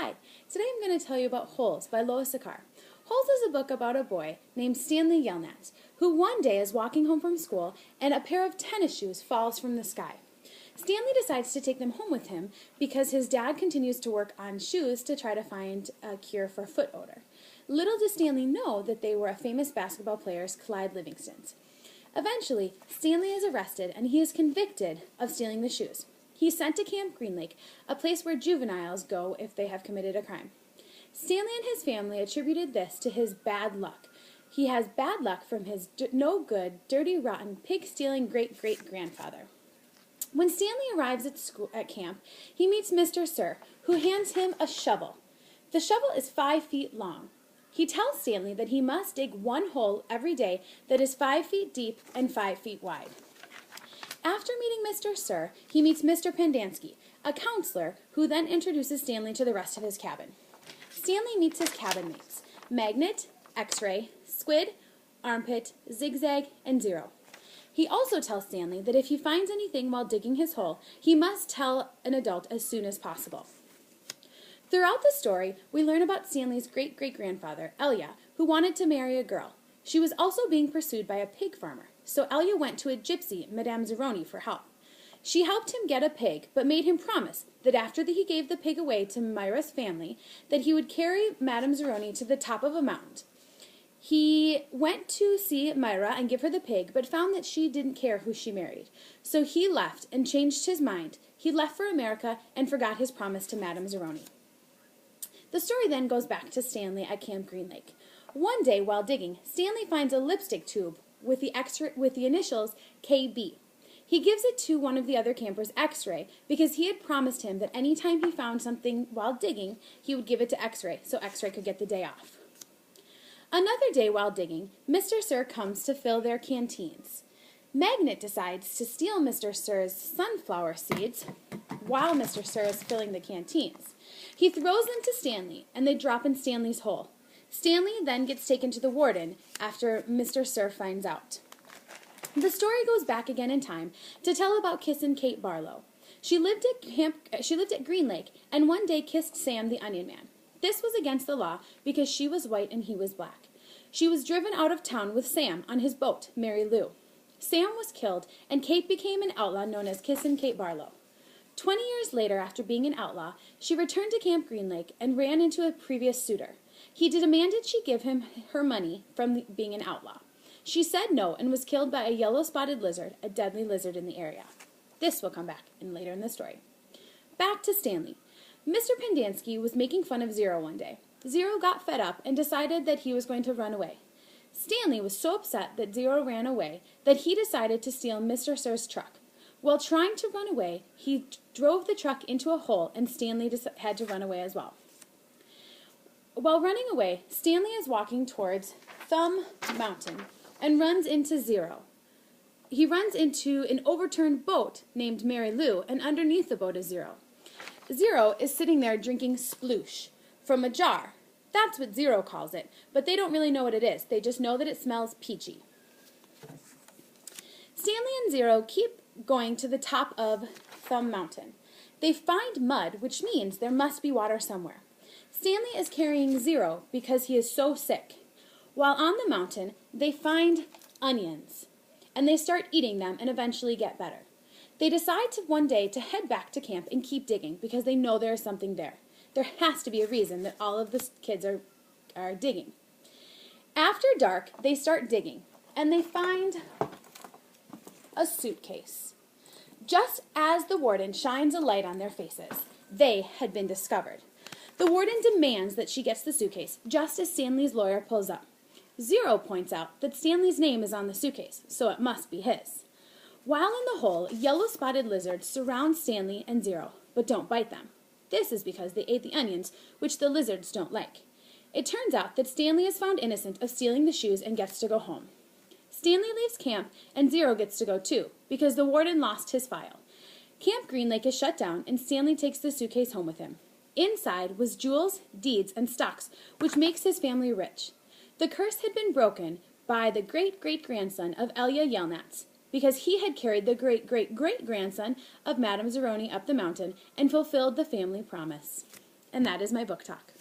Hi, today I'm going to tell you about Holes by Lois Akar. Holes is a book about a boy named Stanley Yelnats, who one day is walking home from school and a pair of tennis shoes falls from the sky. Stanley decides to take them home with him because his dad continues to work on shoes to try to find a cure for foot odor. Little does Stanley know that they were a famous basketball player's Clyde Livingston's. Eventually, Stanley is arrested and he is convicted of stealing the shoes. He's sent to Camp Green Lake, a place where juveniles go if they have committed a crime. Stanley and his family attributed this to his bad luck. He has bad luck from his no-good, dirty, rotten, pig-stealing great-great-grandfather. When Stanley arrives at camp, he meets Mr. Sir, who hands him a shovel. The shovel is 5 feet long. He tells Stanley that he must dig one hole every day that is 5 feet deep and 5 feet wide. After meeting Mr. Sir, he meets Mr. Pendanski, a counselor, who then introduces Stanley to the rest of his cabin. Stanley meets his cabin mates, Magnet, X-Ray, Squid, Armpit, Zigzag, and Zero. He also tells Stanley that if he finds anything while digging his hole, he must tell an adult as soon as possible. Throughout the story, we learn about Stanley's great-great-grandfather, Elia, who wanted to marry a girl. She was also being pursued by a pig farmer, so Elia went to a gypsy, Madame Zeroni, for help. She helped him get a pig, but made him promise that after he gave the pig away to Myra's family, that he would carry Madame Zeroni to the top of a mountain. He went to see Myra and give her the pig, but found that she didn't care who she married. So he left and changed his mind. He left for America and forgot his promise to Madame Zeroni. The story then goes back to Stanley at Camp Green Lake. One day, while digging, Stanley finds a lipstick tube with the initials KB. He gives it to one of the other campers, X-Ray, because he had promised him that any time he found something while digging, he would give it to X-Ray, so X-Ray could get the day off. Another day while digging, Mr. Sir comes to fill their canteens. Magnet decides to steal Mr. Sir's sunflower seeds while Mr. Sir is filling the canteens. He throws them to Stanley, and they drop in Stanley's hole. Stanley then gets taken to the warden after Mr. Sir finds out. The story goes back again in time to tell about Kissin' Kate Barlow. She lived at Green Lake and one day kissed Sam the Onion Man. This was against the law because she was white and he was black. She was driven out of town with Sam on his boat, Mary Lou. Sam was killed and Kate became an outlaw known as Kissin' Kate Barlow. 20 years later, after being an outlaw, she returned to Camp Green Lake and ran into a previous suitor. He demanded she give him her money from being an outlaw. She said no and was killed by a yellow-spotted lizard, a deadly lizard in the area. This will come back later in the story. Back to Stanley. Mr. Pendanski was making fun of Zero one day. Zero got fed up and decided that he was going to run away. Stanley was so upset that Zero ran away that he decided to steal Mr. Sir's truck. While trying to run away, he drove the truck into a hole and Stanley had to run away as well. While running away, Stanley is walking towards Thumb Mountain and runs into Zero. He runs into an overturned boat named Mary Lou, and underneath the boat is Zero. Zero is sitting there drinking sploosh from a jar. That's what Zero calls it, but they don't really know what it is. They just know that it smells peachy. Stanley and Zero keep going to the top of Thumb Mountain. They find mud, which means there must be water somewhere. Stanley is carrying Zero because he is so sick. While on the mountain, they find onions, and they start eating them and eventually get better. They decide one day to head back to camp and keep digging because they know there is something there. There has to be a reason that all of the kids are digging. After dark, they start digging, and they find a suitcase. Just as the warden shines a light on their faces, they had been discovered. The warden demands that she gets the suitcase, just as Stanley's lawyer pulls up. Zero points out that Stanley's name is on the suitcase, so it must be his. While in the hole, yellow-spotted lizards surround Stanley and Zero, but don't bite them. This is because they ate the onions, which the lizards don't like. It turns out that Stanley is found innocent of stealing the shoes and gets to go home. Stanley leaves camp, and Zero gets to go too, because the warden lost his file. Camp Green Lake is shut down, and Stanley takes the suitcase home with him. Inside was jewels, deeds, and stocks, which makes his family rich. The curse had been broken by the great-great-grandson of Elia Yelnats, because he had carried the great-great-great-grandson of Madame Zeroni up the mountain and fulfilled the family promise. And that is my book talk.